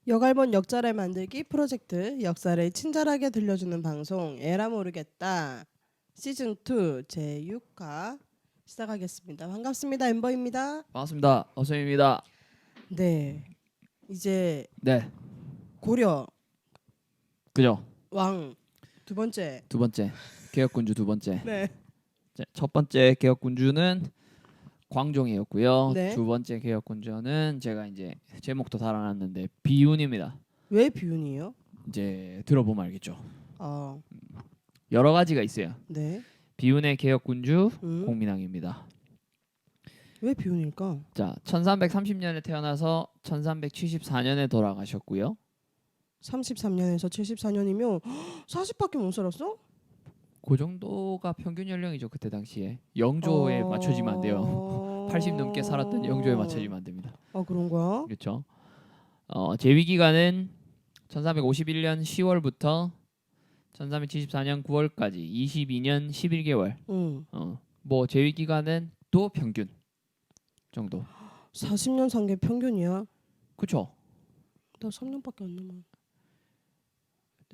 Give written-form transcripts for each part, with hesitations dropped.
역알본 역자를 만들기 프로젝트 역사를 친절하게 들려주는 방송 에라 모르겠다 시즌 2 제6화 시작하겠습니다. 반갑습니다. 엠버입니다. 반갑습니다. 어쌤입니다. 네, 이제 네, 고려 그죠. 왕 두 번째. 두 번째 개혁군주 두 번째. 네, 첫 번째 개혁군주는 광종이었고요. 네. 두 번째 개혁군주는 제가 이제 제목도 달아놨는데 비운입니다. 왜 비운이에요? 이제 들어보면 알겠죠. 아, 여러 가지가 있어요. 네. 비운의 개혁군주 음, 공민왕입니다. 왜 비운일까? 자, 1330년에 태어나서 1374년에 돌아가셨고요. 33년에서 74년이면 40밖에 못 살았어? 그 정도가 평균 연령이죠. 그때 당시에 영조에 맞춰지면 안 돼요. 80 넘게 살았던 영조에 맞춰지면 안 됩니다. 아, 그런 거야? 그렇죠. 재위 기간은 1351년 10월부터 1374년 9월까지 22년 11개월. 응. 뭐 재위 기간은 또 평균 정도. 40년 산 게 평균이야. 그렇죠. 나 3년밖에 안 남아.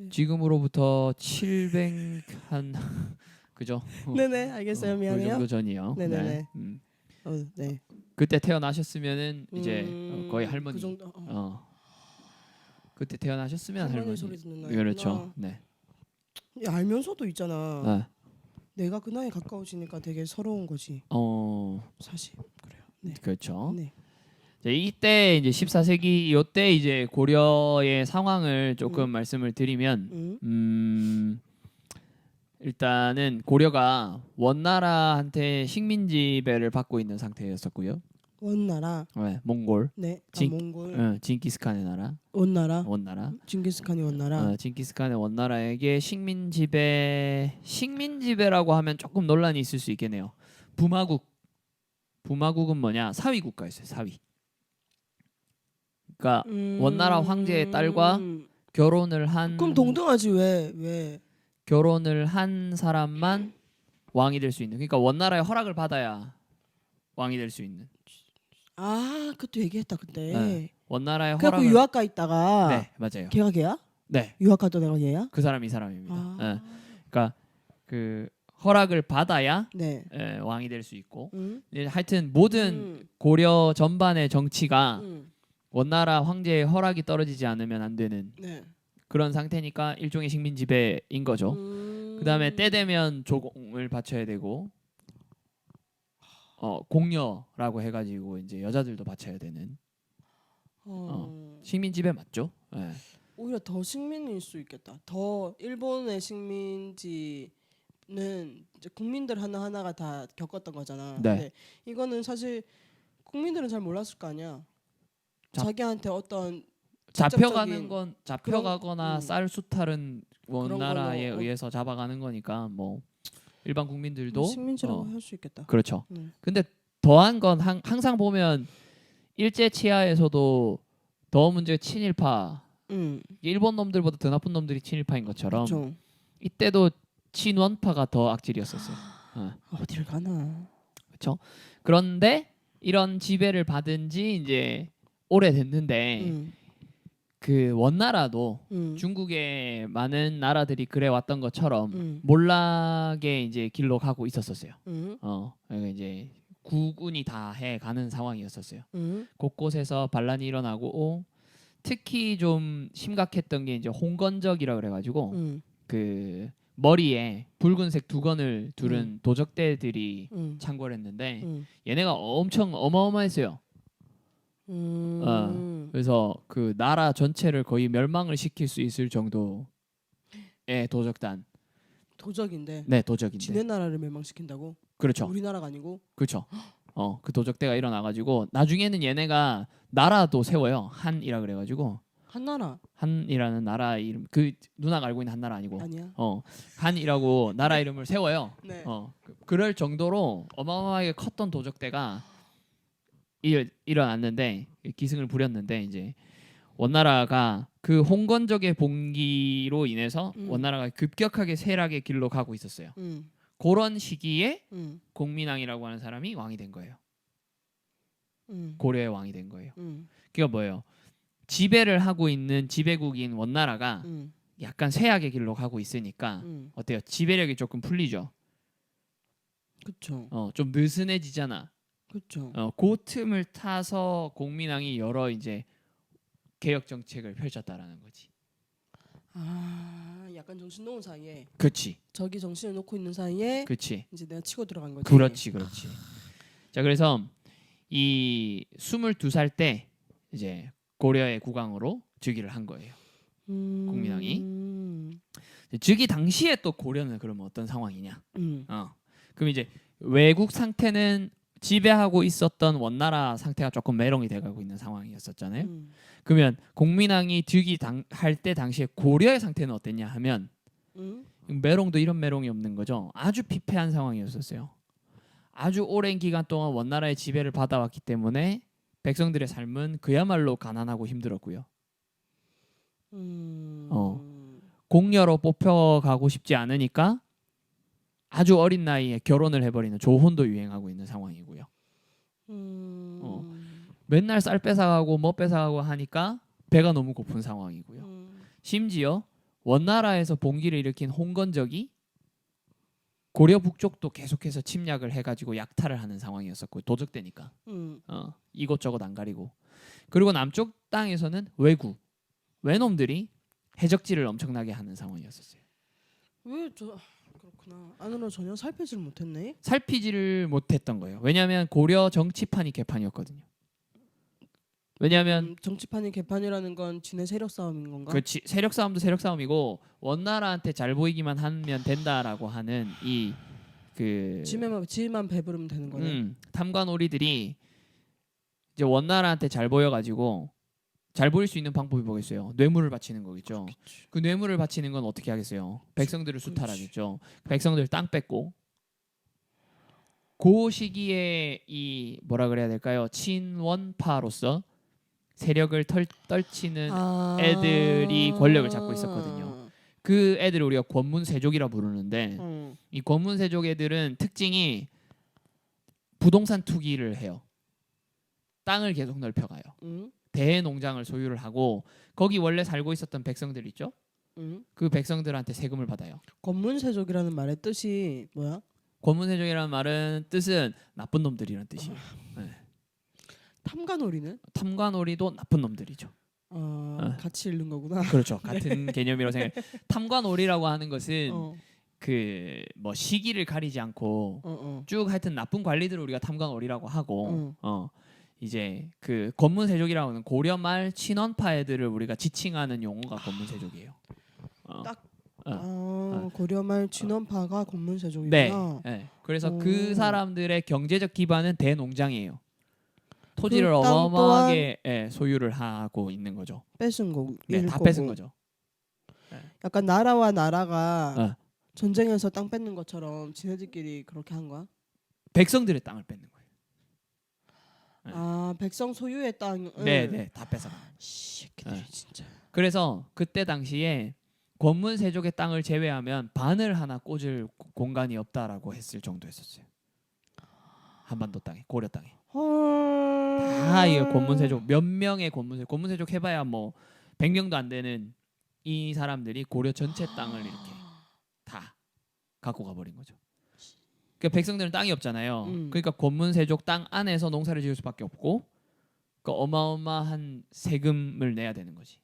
네. 지금으로부터 700한 그죠? 네네, 알겠어요. 그 미안해요. 정도 전이요. 네네네. 네. 네. 그때 태어나셨으면은 이제 거의 할머니. 그 정도. 그때 태어나셨으면 할머니 할머니. 소리 듣는 나이. 그렇죠. 네. 알면서도 있잖아. 네. 내가 그 나이에 가까워지니까 되게 서러운 거지. 사실 그래요. 네. 그렇죠. 네. 자, 이때 이제 14세기 이때 이제 고려의 상황을 조금 말씀을 드리면 일단은 고려가 원나라한테 식민 지배를 받고 있는 상태였었고요. 원나라. 네, 몽골. 네. 몽골. 징기스칸의 나라. 원나라. 원나라. 징기스칸이 원나라. 징기스칸의 원나라에게 식민 지배라고 하면 조금 논란이 있을 수 있겠네요. 부마국은 뭐냐? 사위 국가였어요. 사위. 그러니까 원나라 황제의 딸과 결혼을 한 그럼 동등하지 왜? 결혼을 한 사람만 왕이 될 수 있는. 그러니까 원나라의 허락을 받아야 왕이 될 수 있는. 아, 그것도 얘기했다 그때. 네. 원나라의 그래갖고 허락을. 유학 가 있다가. 네, 맞아요. 걔야? 네, 유학 갔던 애가 얘야? 그 사람이 이 사람입니다. 아. 네. 그러니까 그 허락을 받아야 네. 왕이 될 수 있고. 음. 하여튼 모든 고려 전반의 정치가 원나라 황제의 허락이 떨어지지 않으면 안 되는 네. 그런 상태니까 일종의 식민 지배인 거죠. 그다음에 때 되면 조공을 바쳐야 되고 공여라고 해가지고 이제 여자들도 바쳐야 되는 식민 지배 맞죠? 네. 오히려 더 식민일 수 있겠다. 더 일본의 식민지는 이제 국민들 하나 하나가 다 겪었던 거잖아. 네. 근데 이거는 사실 국민들은 잘 몰랐을 거 아니야. 자기한테 어떤 잡혀가는 건 잡혀가거나 그런, 쌀 수탈은 원나라에 걸로, 의해서 잡아가는 거니까 뭐 일반 국민들도 식민지라고 할 수 있겠다. 그렇죠. 근데 더한 건 항상 보면 일제 치하에서도 더 문제 친일파. 일본 놈들보다 더 나쁜 놈들이 친일파인 것처럼 그쵸. 이때도 친원파가 더 악질이었었어요. 어디를 가나. 그렇죠. 그런데 이런 지배를 받은 지 이제 오래됐는데 그 원나라도 중국의 많은 나라들이 그래 왔던 것처럼 몰락의 이제 길로 가고 있었어요. 그러니까 이제 국군이 다 해 가는 상황이었었어요. 곳곳에서 반란이 일어나고 특히 좀 심각했던 게 이제 홍건적이라 그래가지고 그 머리에 붉은색 두건을 두른 도적대들이 창궐했는데 얘네가 엄청 어마어마했어요. 그래서 그 나라 전체를 거의 멸망을 시킬 수 있을 정도의 도적단. 도적인데. 네, 도적인데. 지네 나라를 멸망시킨다고? 그렇죠. 우리나라가 아니고? 그렇죠. 그 도적대가 일어나가지고 나중에는 얘네가 나라도 세워요. 한이라 그래가지고. 한나라. 한이라는 나라 이름 그 누나가 알고 있는 한나라 아니고. 아니야. 한이라고 나라 이름을 세워요. 네. 그럴 정도로 어마어마하게 컸던 도적대가 일어났는데 기승을 부렸는데 이제 원나라가 그 홍건적의 봉기로 인해서 원나라가 급격하게 쇠락의 길로 가고 있었어요. 그런 시기에 공민왕이라고 하는 사람이 왕이 된 거예요. 고려의 왕이 된 거예요. 그게 뭐예요? 지배를 하고 있는 지배국인 원나라가 약간 쇠약의 길로 가고 있으니까 어때요? 지배력이 조금 풀리죠. 그렇죠. 좀 느슨해지잖아. 그렇죠. 그 틈을 타서 공민왕이 여러 이제 개혁 정책을 펼쳤다라는 거지. 아, 약간 정신 놓은 사이에. 그렇지. 저기 정신을 놓고 있는 사이에. 그렇지. 이제 내가 치고 들어간 거지. 그렇지. 자, 그래서 이 22살 때 이제 고려의 국왕으로 즉위를 한 거예요. 공민왕이. 즉위 당시에 또 고려는 그러면 어떤 상황이냐? 그럼 이제 외국 상태는 지배하고 있었던 원나라 상태가 조금 매롱이 돼가고 있는 상황이었었잖아요. 그러면 공민왕이 할 때 당시에 고려의 상태는 어땠냐 하면 매롱도 이런 매롱이 없는 거죠. 아주 피폐한 상황이었었어요. 아주 오랜 기간 동안 원나라의 지배를 받아왔기 때문에 백성들의 삶은 그야말로 가난하고 힘들었고요. 공녀로 뽑혀가고 싶지 않으니까 아주 어린 나이에 결혼을 해버리는 조혼도 유행하고 있는 상황이고요. 맨날 쌀 뺏어가고 뭐 뺏어가고 하니까 배가 너무 고픈 상황이고요. 심지어 원나라에서 봉기를 일으킨 홍건적이 고려 북쪽도 계속해서 침략을 해가지고 약탈을 하는 상황이었었고 도적되니까 이곳저곳 안 가리고 그리고 남쪽 땅에서는 외놈들이 해적질을 엄청나게 하는 상황이었었어요. 왜 그렇구나. 안으로 전혀 살피지를 못했네. 살피지를 못했던 거예요. 왜냐하면 고려 정치판이 개판이었거든요. 왜냐하면 정치판이 개판이라는 건 진의 세력 싸움인 건가? 그렇지. 세력 싸움도 세력 싸움이고 원나라한테 잘 보이기만 하면 된다라고 하는 지만 배부르면 되는 거네. 탐관오리들이 이제 원나라한테 잘 보여가지고 잘 보일 수 있는 방법이 뭐겠어요? 뇌물을 바치는 거겠죠. 그렇겠지. 그 뇌물을 바치는 건 어떻게 하겠어요? 백성들을 수탈하겠죠. 백성들 땅 뺏고. 그 시기에 이 뭐라 그래야 될까요? 친원파로서 세력을 떨치는 애들이 권력을 잡고 있었거든요. 그 애들을 우리가 권문세족이라 부르는데 이 권문세족 애들은 특징이 부동산 투기를 해요. 땅을 계속 넓혀가요. 대농장을 소유를 하고 거기 원래 살고 있었던 백성들 있죠? 그 백성들한테 세금을 받아요. 권문세족이라는 말의 뜻이 뭐야? 권문세족이라는 말은 뜻은 나쁜 놈들이라는 뜻이에요. 네. 탐관오리는? 탐관오리도 나쁜 놈들이죠. 같이 읽는 거구나. 그렇죠. 같은 개념이라고 생각해. 탐관오리라고 하는 것은 그 뭐 시기를 가리지 않고 쭉 하여튼 나쁜 관리들을 우리가 탐관오리라고 하고 이제 그 권문세족이라고 하는 고려말 친원파 애들을 우리가 지칭하는 용어가 권문세족이에요. 고려말 진원파가 권문세족이구나. 네. 그래서 그 사람들의 경제적 기반은 대농장이에요. 토지를 어마어마하게 소유를 하고 있는 거죠. 뺏은 거. 네, 다 뺏은 거죠. 약간 나라와 나라가 전쟁에서 땅 뺏는 것처럼 지네들끼리 그렇게 한 거야? 백성들의 땅을 뺏는 거예요. 백성 소유의 땅. 네, 다 뺏어가. 새끼들이 진짜. 그래서 그때 당시에 권문세족의 땅을 제외하면 바늘 하나 꽂을 공간이 없다라고 했을 정도였었어요. 한반도 땅에, 고려 땅에. 다 이 권문세족 몇 명의 권문세족 해봐야 뭐 100명도 안 되는 이 사람들이 고려 전체 땅을 이렇게 다 갖고 가버린 거죠. 그러니까 백성들은 땅이 없잖아요. 그러니까 권문세족 땅 안에서 농사를 지을 수밖에 없고 그 어마어마한 세금을 내야 되는 거지.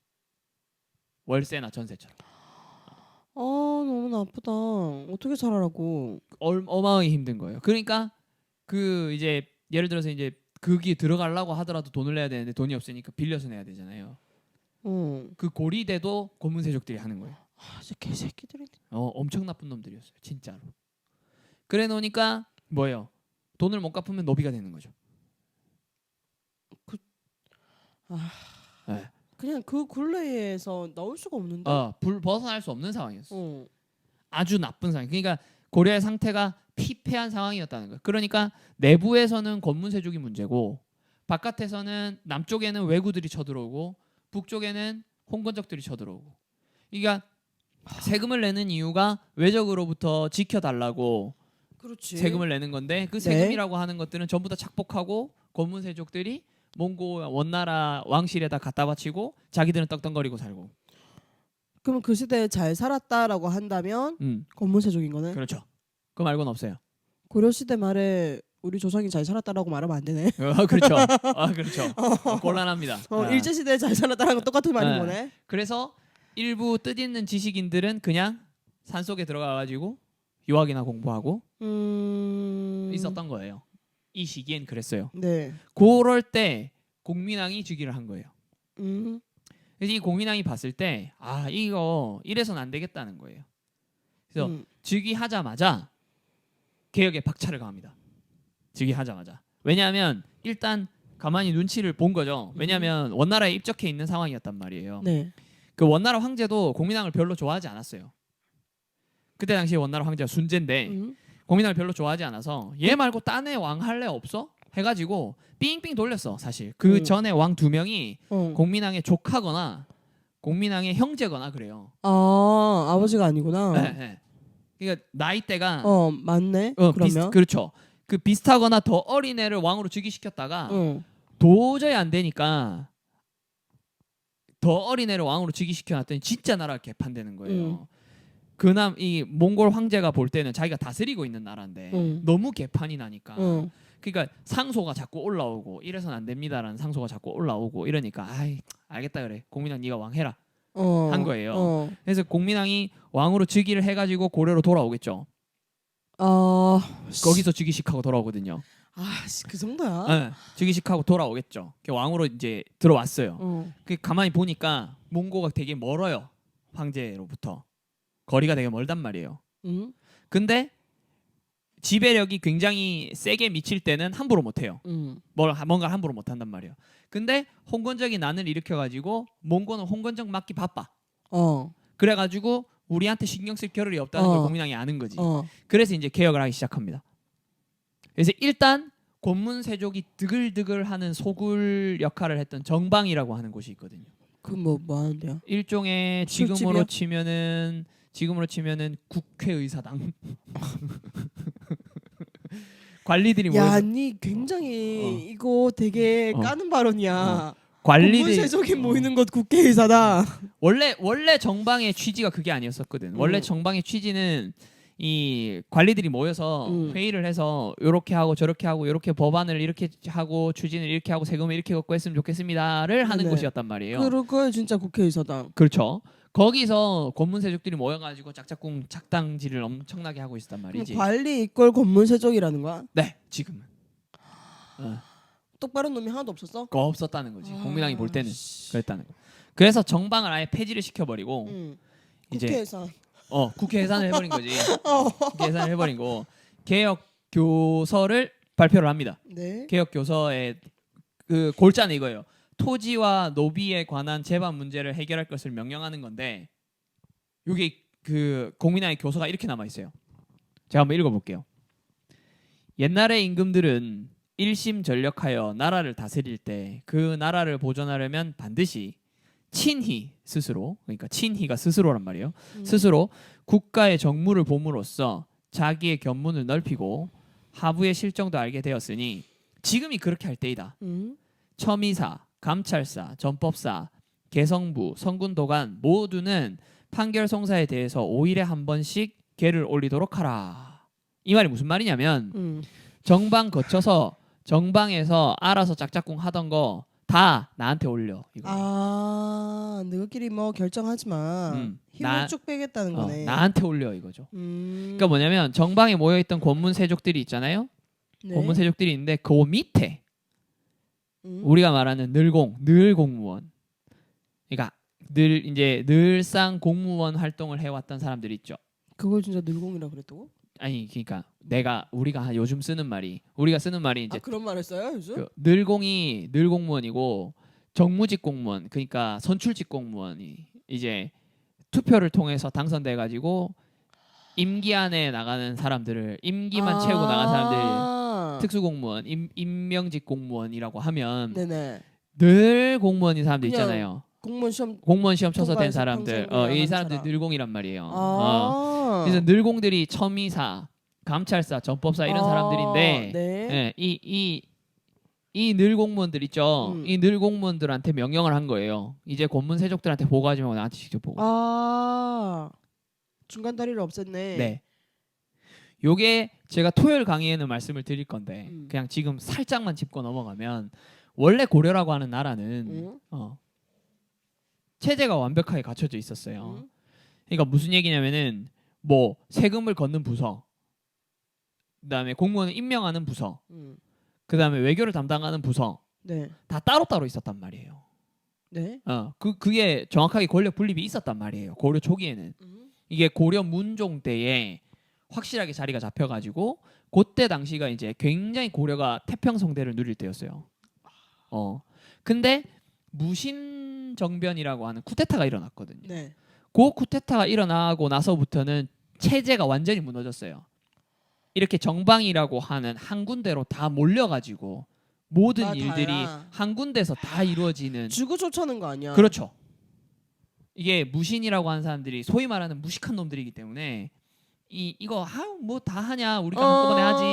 월세나 전세처럼. 너무 나쁘다. 어떻게 살아라고? 어마어마하게 힘든 거예요. 그러니까 그 이제 예를 들어서 이제 거기 들어가려고 하더라도 돈을 내야 되는데 돈이 없으니까 빌려서 내야 되잖아요. 그 고리대도 권문세족들이 하는 거예요. 진짜 개새끼들이. 엄청 나쁜 놈들이었어요. 진짜로. 그래 놓으니까 뭐예요? 돈을 못 갚으면 노비가 되는 거죠. 네. 그냥 그 굴레에서 나올 수가 없는데. 벗어날 수 없는 상황이었어. 아주 나쁜 상황. 그러니까 고려의 상태가 피폐한 상황이었다는 거예요. 그러니까 내부에서는 권문세족이 문제고 바깥에서는 남쪽에는 왜구들이 쳐들어오고 북쪽에는 홍건적들이 쳐들어오고. 그러니까 세금을 내는 이유가 외적으로부터 지켜달라고 그렇지. 세금을 내는 건데 그 세금이라고 하는 것들은 전부 다 착복하고 권문세족들이 몽고 원나라 왕실에다 갖다 바치고 자기들은 떡덩거리고 살고. 그럼 그 시대에 잘 살았다라고 한다면 권문세족인 거네. 그렇죠. 그 말고는 없어요. 고려 시대 말에 우리 조상이 잘 살았다라고 말하면 안 되네. 그렇죠. 그렇죠. 곤란합니다. 일제 시대에 잘 살았다는 건 똑같은 말인 거네. 그래서 일부 뜻있는 지식인들은 그냥 산속에 들어가가지고 유학이나 공부하고 있었던 거예요. 이 시기엔 그랬어요. 네. 그럴 때 공민왕이 즉위를 한 거예요. 음. 그래서 이 공민왕이 봤을 때 이거 이래서는 안 되겠다는 거예요. 그래서 즉위하자마자 개혁에 박차를 가합니다. 즉위하자마자. 왜냐하면 일단 가만히 눈치를 본 거죠. 왜냐하면 원나라에 입적해 있는 상황이었단 말이에요. 네. 그 원나라 황제도 공민왕을 별로 좋아하지 않았어요. 그때 당시에 원나라 황제가 순제인데 공민왕을 별로 좋아하지 않아서 얘 말고 딴 애 왕 할래 없어? 해가지고 삥삥 돌렸어. 사실 그 전에 왕 2명이 공민왕의 조카거나 공민왕의 형제거나 그래요. 아버지가 아니구나. 네. 그러니까 나이대가 맞네. 그러면 그렇죠. 그 비슷하거나 더 어린 애를 왕으로 즉위시켰다가 도저히 안 되니까 더 어린 애를 왕으로 즉위시켜놨더니 진짜 나라가 개판되는 거예요. 그남 이 몽골 황제가 볼 때는 자기가 다스리고 있는 나라인데 너무 개판이 나니까 그러니까 상소가 자꾸 올라오고 이래서는 안 됩니다라는 상소가 자꾸 올라오고 이러니까 알겠다 그래 공민왕 네가 왕 해라 한 거예요. 그래서 공민왕이 왕으로 즉위를 해가지고 고려로 돌아오겠죠. 거기서 즉위식하고 돌아오거든요. 그 정도야? 네, 즉위식하고 돌아오겠죠. 왕으로 이제 들어왔어요. 그 가만히 보니까 몽고가 되게 멀어요. 황제로부터 거리가 되게 멀단 말이에요. 근데 지배력이 굉장히 세게 미칠 때는 함부로 못해요. 뭔가 함부로 못한단 말이에요. 근데 홍건적이 난을 일으켜가지고 몽고는 홍건적 맞기 바빠. 그래가지고 우리한테 신경 쓸 겨를이 없다는 걸 공민왕이 아는 거지. 그래서 이제 개혁을 하기 시작합니다. 그래서 일단 권문세족이 드글드글하는 소굴 역할을 했던 정방이라고 하는 곳이 있거든요. 그 뭐 하는데요? 일종의 지금으로 치면은 국회의사당. 관리들이 니 굉장히 이거 되게 까는 발언이야. 권문세족이 모이는 곳 국회의사당. 원래 정방의 취지가 그게 아니었었거든. 원래 정방의 취지는 이 관리들이 모여서 회의를 해서 요렇게 하고 저렇게 하고 요렇게 법안을 이렇게 하고 추진을 이렇게 하고 세금을 이렇게 걷고 했으면 좋겠습니다를 하는 곳이었단 말이에요. 그거 진짜 국회의사당. 그렇죠. 거기서 권문세족들이 모여가지고 짝짝꿍 작당질을 엄청나게 하고 있었단 말이지. 관리 이꼴 권문세족이라는 거야? 네, 지금은. 똑바른 놈이 하나도 없었어? 없었다는 거지. 공민왕이 볼 때는 그랬다는 거. 그래서 정방을 아예 폐지를 시켜버리고 이제 국회에서 국회 해산을 해버린 거지. 국회 해산을 해버린 거. 개혁 교서를 발표를 합니다. 네. 개혁 교서의 그 골자는 이거예요. 토지와 노비에 관한 재반 문제를 해결할 것을 명령하는 건데 여기 그 공민왕의 교서가 이렇게 남아 있어요. 제가 한번 읽어볼게요. 옛날의 임금들은 일심전력하여 나라를 다스릴 때 그 나라를 보존하려면 반드시 친히 스스로, 그러니까 친히가 스스로란 말이에요. 스스로 국가의 정무를 봄으로써 자기의 견문을 넓히고 하부의 실정도 알게 되었으니 지금이 그렇게 할 때이다. 첨의사, 감찰사, 전법사, 개성부, 성군도관 모두는 판결 송사에 대해서 5일에 한 번씩 개를 올리도록 하라. 이 말이 무슨 말이냐면 정방 거쳐서 정방에서 알아서 짝짝꿍 하던 거 다 나한테 올려. 이거. 너희끼리 뭐 결정하지 마. 힘을 쭉 빼겠다는 거네. 나한테 올려 이거죠. 그러니까 뭐냐면 정방에 모여있던 권문세족들이 있잖아요. 네. 권문세족들이 있는데 그 밑에 우리가 말하는 늘공무원. 그러니까 늘상 공무원 활동을 해왔던 사람들이 있죠. 그걸 진짜 늘공이라 그랬다고? 아니 그러니까 우리가 요즘 쓰는 말이 이제 그런 말을 써요 요즘? 그 늘공이 늘공무원이고 정무직 공무원 그러니까 선출직 공무원이 이제 투표를 통해서 당선돼 가지고 임기 안에 나가는 사람들을 임기만 채우고 나간 사람들 특수공무원 임명직 공무원이라고 하면 네네. 늘 공무원인 사람들 있잖아요. 공무원 시험 쳐서 된 사람들 이 사람들 늘공이란 말이에요. 그래서 늘공들이 첨의사, 감찰사, 전법사 이런 사람들인데 네. 이 이 늘 공무원들 있죠. 음. 이 늘 공무원들한테 명령을 한 거예요. 이제 권문 세족들한테 보고하지 말고 나한테 직접 보고. 아 중간 다리를 없앴네. 네. 요게 제가 토요일 강의에는 말씀을 드릴 건데 음. 그냥 지금 살짝만 짚고 넘어가면 원래 고려라고 하는 나라는 체제가 완벽하게 갖춰져 있었어요. 그러니까 무슨 얘기냐면은 뭐 세금을 걷는 부서, 그다음에 공무원을 임명하는 부서, 그다음에 외교를 담당하는 부서 네. 다 따로따로 있었단 말이에요. 네. 그게 정확하게 권력 분립이 있었단 말이에요. 고려 초기에는. 이게 고려 문종 때에 확실하게 자리가 잡혀가지고 그때 당시가 이제 굉장히 고려가 태평성대를 누릴 때였어요. 근데 무신정변이라고 하는 쿠데타가 일어났거든요. 네. 그 쿠데타가 일어나고 나서부터는 체제가 완전히 무너졌어요. 이렇게 정방이라고 하는 한 군데로 다 몰려가지고 모든 일들이 다야. 한 군데서 다 이루어지는. 주고 쫓아는 거 아니야? 그렇죠. 이게 무신이라고 하는 사람들이 소위 말하는 무식한 놈들이기 때문에 이거 뭐 다 하냐 우리가 한꺼번에 하지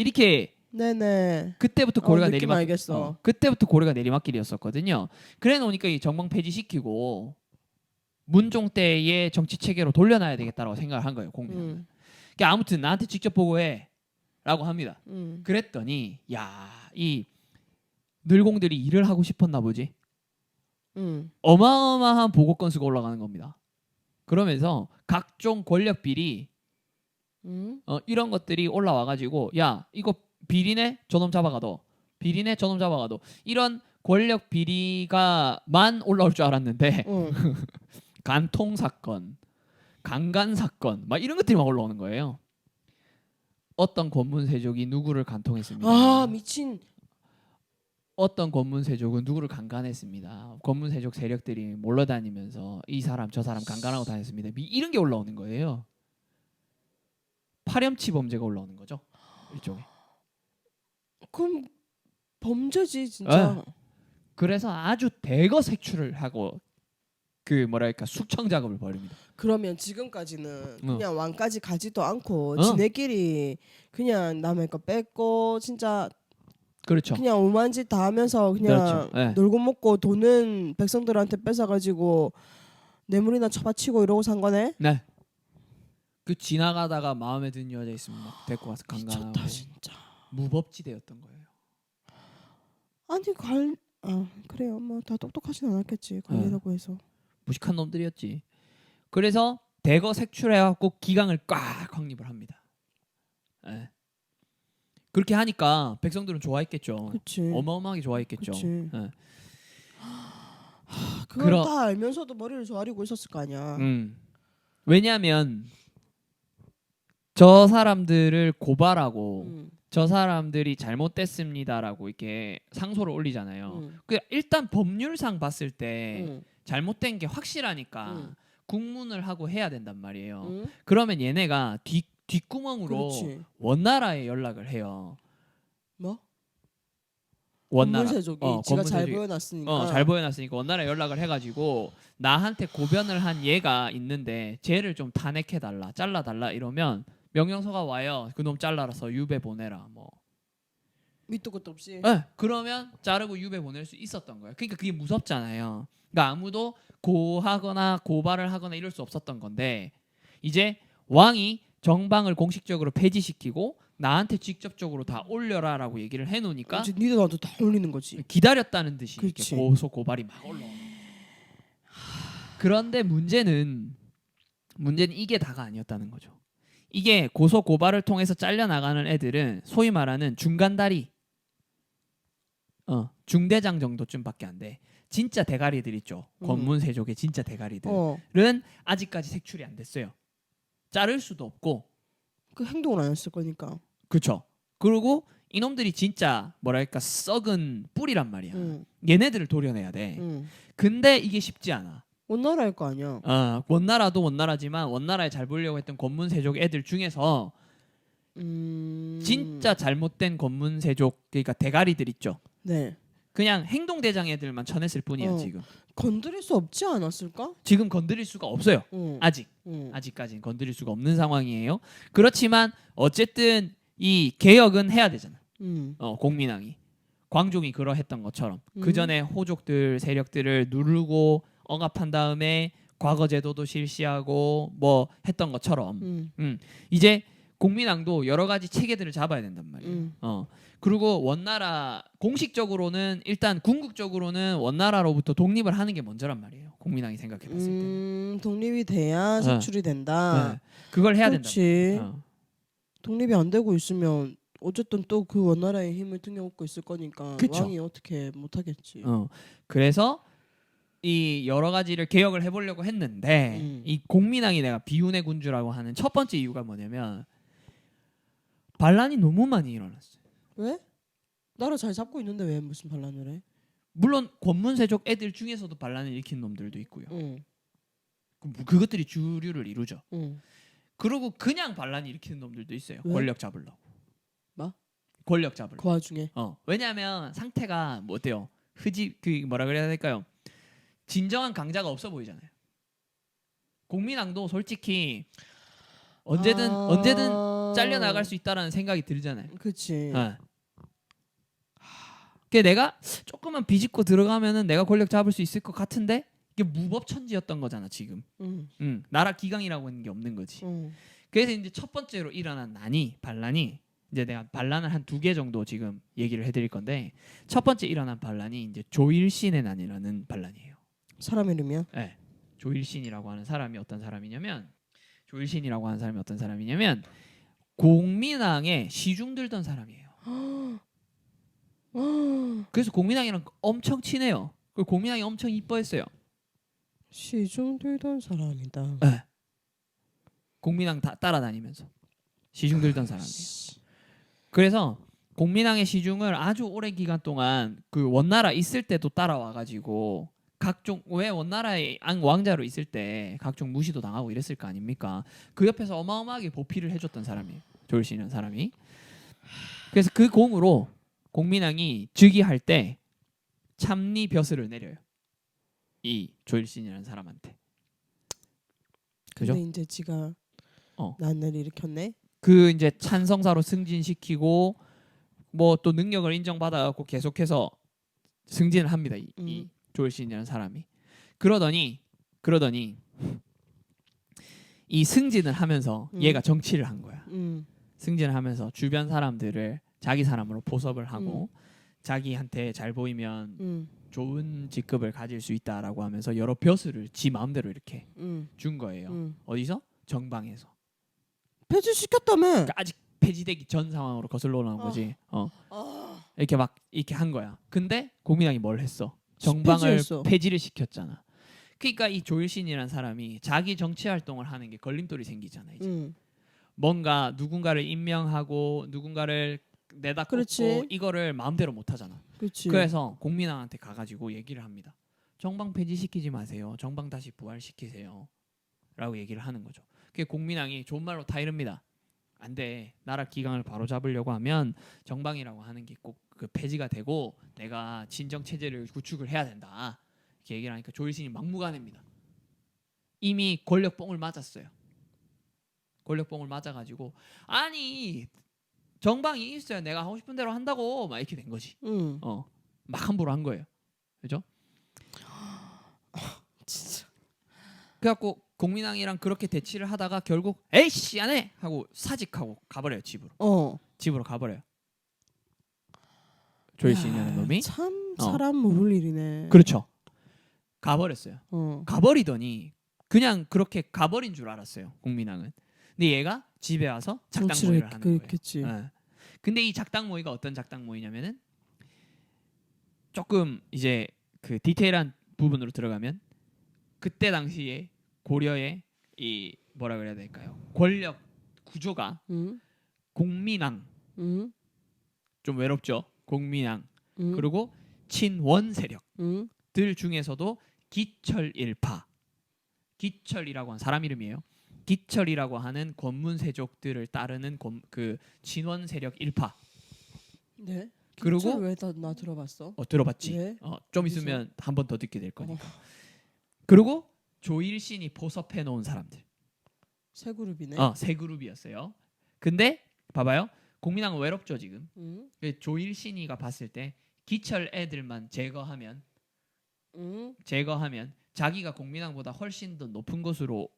이렇게. 네네. 그때부터 고려가 느낌 알겠어. 그때부터 고려가 내리막길이었었거든요. 그래 놓으니까 이 정방 폐지시키고 문종 때의 정치 체계로 돌려놔야 되겠다라고 생각을 한 거예요. 공민은. 그러니까 아무튼 나한테 직접 보고해라고 합니다. 그랬더니 이 늘공들이 일을 하고 싶었나 보지. 어마어마한 보고 건수가 올라가는 겁니다. 그러면서 각종 권력 비리 이런 것들이 올라와가지고 야 이거 비리네 저놈 잡아가도, 비리네 저놈 잡아가도, 이런 권력 비리가만 올라올 줄 알았는데 간통 사건, 강간 사건 막 이런 것들이 막 올라오는 거예요. 어떤 권문세족이 누구를 간통했습니다. 아 미친. 어떤 권문세족은 누구를 강간했습니다. 권문세족 세력들이 몰려다니면서 이 사람 저 사람 강간하고 다녔습니다. 이런 게 올라오는 거예요. 파렴치 범죄가 올라오는 거죠. 일종의. 그럼 범죄지 진짜. 네. 그래서 아주 대거 색출을 하고 그 뭐랄까 숙청 작업을 벌입니다. 그러면 지금까지는 그냥 왕까지 가지도 않고 지네끼리 그냥 남의 거 뺏고 진짜 그렇죠. 그냥 오만 짓 다 하면서 그냥 그렇죠. 네. 놀고 먹고 돈은 백성들한테 뺏어가지고 뇌물이나 처바치고 이러고 산 거네. 네. 그 지나가다가 마음에 드는 여자 있으면 막 데리고 와서 강간하고. 미쳤다 진짜. 무법지대였던 거예요. 아니 그래요. 뭐 다 똑똑하진 않았겠지. 관리라고 해서. 무식한 놈들이었지. 그래서 대거 색출해갖고 기강을 꽉 확립을 합니다. 네. 그렇게 하니까 백성들은 좋아했겠죠. 그치. 어마어마하게 좋아했겠죠. 네. 그걸 다 알면서도 머리를 조아리고 있었을 거 아니야. 왜냐하면 저 사람들을 고발하고 저 사람들이 잘못됐습니다라고 이렇게 상소를 올리잖아요. 그 일단 법률상 봤을 때 잘못된 게 확실하니까 국문을 하고 해야 된단 말이에요. 그러면 얘네가 뒷구멍으로 그렇지. 원나라에 연락을 해요. 뭐? 원나라. 권문세족이 지가 잘 보여놨으니까. 잘 보여놨으니까 원나라에 연락을 해가지고 나한테 고변을 한 얘가 있는데 쟤를 좀 탄핵해달라, 잘라달라 이러면 명령서가 와요. 그놈 잘라서 유배 보내라. 뭐. 밑도 끝도 없이. 네, 그러면 자르고 유배 보낼 수 있었던 거예요. 그러니까 그게 무섭잖아요. 그러니까 아무도 고하거나 고발을 하거나 이럴 수 없었던 건데 이제 왕이 정방을 공식적으로 폐지시키고 나한테 직접적으로 다 올려라라고 얘기를 해놓으니까 이제 니도 나도 다 올리는 거지. 기다렸다는 듯이 이렇게 그치. 고소 고발이 막 올라오는. 그런데 문제는 이게 다가 아니었다는 거죠. 이게 고소 고발을 통해서 잘려나가는 애들은 소위 말하는 중간다리, 중대장 정도쯤밖에 안 돼. 진짜 대가리들 있죠. 권문세족의 진짜 대가리들은 아직까지 색출이 안 됐어요. 자를 수도 없고 그 행동을 안 했을 거니까. 그렇죠. 그리고 이놈들이 진짜 뭐랄까 썩은 뿌리란 말이야. 얘네들을 도려내야 돼. 근데 이게 쉽지 않아. 원나라일 거 아니야. 원나라도 원나라지만 원나라에 잘 보이려고 했던 권문세족 애들 중에서 진짜 잘못된 권문세족 그러니까 대가리들 있죠. 네. 그냥 행동대장 애들만 쳐냈을 뿐이야 지금. 건드릴 수 없지 않았을까? 지금 건드릴 수가 없어요. 아직까지는 건드릴 수가 없는 상황이에요. 그렇지만 어쨌든 이 개혁은 해야 되잖아. 공민왕이. 광종이 그러했던 것처럼 그 전에 호족들 세력들을 누르고 억압한 다음에 과거 제도도 실시하고 뭐 했던 것처럼 이제 공민왕도 여러 가지 체계들을 잡아야 된단 말이에요. 그리고 원나라 공식적으로는 일단 궁극적으로는 원나라로부터 독립을 하는 게 먼저란 말이에요. 공민왕이 생각해봤을 때는 독립이 돼야 색출이 된다. 네. 그걸 해야 된다. 그렇지. 독립이 안 되고 있으면 어쨌든 또 그 원나라의 힘을 등겨먹고 있을 거니까 그쵸. 왕이 어떻게 못하겠지. 그래서 이 여러 가지를 개혁을 해보려고 했는데 이 공민왕이 내가 비운의 군주라고 하는 첫 번째 이유가 뭐냐면 반란이 너무 많이 일어났어요. 왜? 나라 잘 잡고 있는데 왜 무슨 반란을 해? 물론 권문세족 애들 중에서도 반란을 일으킨 놈들도 있고요. 그것들이 주류를 이루죠. 그리고 그냥 반란을 일으키는 놈들도 있어요. 왜? 권력 잡으려고. 뭐? 권력 잡으려고. 그 와중에. 왜냐하면 상태가 뭐 어때요? 그 뭐라 그래야 될까요? 진정한 강자가 없어 보이잖아요. 공민왕도 솔직히 언제든 잘려 나갈 수 있다라는 생각이 들잖아요. 그렇지. 그 내가 조금만 비집고 들어가면은 내가 권력 잡을 수 있을 것 같은데 이게 무법천지였던 거잖아 지금. 나라 기강이라고 하는 게 없는 거지. 그래서 이제 첫 번째로 일어난 반란이 이제 내가 반란을 한 2개 정도 지금 얘기를 해드릴 건데 첫 번째 일어난 반란이 이제 조일신의 난이라는 반란이에요. 사람 이름이요? 네. 조일신이라고 하는 사람이 어떤 사람이냐면 공민왕의 시중 들던 사람이에요. 그래서 공민왕이랑 엄청 친해요. 그 공민왕이 엄청 이뻐했어요. 시중 들던 사람이다. 네. 공민왕 따라다니면서 시중 들던 사람이에요. 그래서 공민왕의 시중을 아주 오랜 기간 동안 그 원나라 있을 때도 따라와가지고 각종 왜 원나라의 왕자로 있을 때 각종 무시도 당하고 이랬을 거 아닙니까? 그 옆에서 어마어마하게 보필을 해줬던 사람이에요. 조일신이라는 사람이. 그래서 그 공으로 공민왕이 즉위할 때 참리 벼슬을 내려요. 이 조일신이라는 사람한테. 그죠? 근데 이제 지가 난을 일으켰네. 그 이제 찬성사로 승진시키고 뭐 또 능력을 인정받아갖고 계속해서 승진을 합니다. 이 조일신이라는 사람이. 그러더니 이 승진을 하면서 얘가 정치를 한 거야. 승진을 하면서 주변 사람들을 자기 사람으로 포섭을 하고 자기한테 잘 보이면 좋은 직급을 가질 수 있다라고 하면서 여러 벼슬을 지 마음대로 이렇게 준 거예요. 어디서? 정방에서. 폐지시켰다며. 그러니까 아직 폐지되기 전 상황으로 거슬러 올라온 거지. 이렇게 막 이렇게 한 거야. 근데 공민왕이 뭘 했어? 정방을 폐지를 시켰잖아. 그러니까 이 조일신이라는 사람이 자기 정치 활동을 하는 게 걸림돌이 생기잖아. 이제 뭔가 누군가를 임명하고 누군가를 내다 꽂고 이거를 마음대로 못 하잖아. 그렇지. 그래서 공민왕한테 가가지고 얘기를 합니다. 정방 폐지시키지 마세요. 정방 다시 부활시키세요. 라고 얘기를 하는 거죠. 그게 공민왕이 좋은 말로 다 이릅니다. 안 돼. 나라 기강을 바로 잡으려고 하면 정방이라고 하는 게 꼭 그 폐지가 되고 내가 진정 체제를 구축을 해야 된다. 이렇게 얘기를 하니까 조일신이 막무가내입니다. 이미 권력뽕을 맞았어요. 권력뽕을 맞아가지고 아니 정방이 있어야 내가 하고 싶은 대로 한다고 막 이렇게 된 거지. 막 함부로 한 거예요. 그죠? 진짜. 그래갖고 공민왕이랑 그렇게 대치를 하다가 결국 에이씨 안 해! 하고 사직하고 가버려요. 집으로. 집으로 가버려요. 조일신이라는 놈이. 참 사람 모를 일이네. 그렇죠. 가버렸어요. 가버리더니 그냥 그렇게 가버린 줄 알았어요. 공민왕은. 근데 얘가 집에 와서 작당모의를 하는 그랬겠지. 거예요. 네. 근데 이 작당모의가 어떤 작당모의냐면은 조금 이제 그 디테일한 부분으로 들어가면 그때 당시에 고려의 이 뭐라 그래야 될까요? 권력 구조가 공민왕 좀 외롭죠. 공민왕 그리고 친원 세력들 중에서도 기철일파 기철이라고 하는 사람 이름이에요. 기철이라고 하는 권문세족들을 따르는 그 친원 세력 일파. 네. 그리고 왜나 들어봤어? 들어봤지. 네? 좀 있으면 한 번 더 듣게 될 거니까. 그리고 조일신이 포섭해 놓은 사람들. 세 그룹이네. 세 그룹이었어요. 근데 봐봐요. 공민왕은 외롭죠 지금. 조일신이가 봤을 때 기철 애들만 제거하면 자기가 공민왕보다 훨씬 더 높은 곳으로